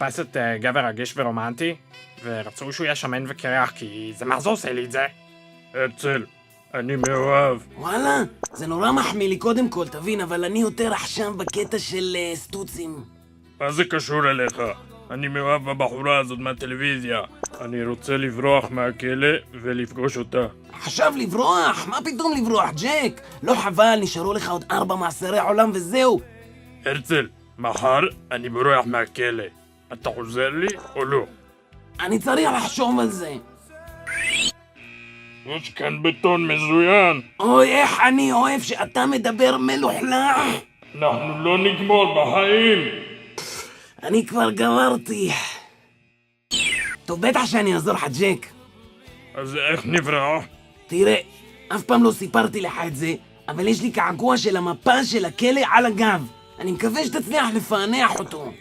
מחפשת גבר רגיש ורומנטי, ורצו שהוא יהיה שמן וקרח, כי זה מה זה עושה לי את זה? הרצל, אני מאוהב. וואלה, זה נורא מחמיא לי קודם כל, תבין, אבל אני יותר עכשיו בקטע של סטוצים. מה זה קשור אליך? אני מאוהב בבחורה הזאת מהטלוויזיה. אני רוצה לברוח מהכלא ולפגוש אותה. עכשיו לברוח? מה פתאום לברוח, ג'ק? לא חבל, נשארו לך עוד 4 מאסרי עולם וזהו. הרצל, מחר אני בורח מהכלא. אתה עוזר לי או לא? אני צריך לחשוב על זה. יש כאן בטון מזוין. אוי, איך אני אוהב שאתה מדבר מלוכלך. אנחנו לא נגמור בחיים. אני כבר גמרתי. טוב, בטח שאני אעזור לך, ג'ק. אז איך נברח? תראה, אף פעם לא סיפרתי לך את זה, אבל יש לי קעקוע של המפה של הכלא על הגב. אני מקווה שתצליח לפענח אותו.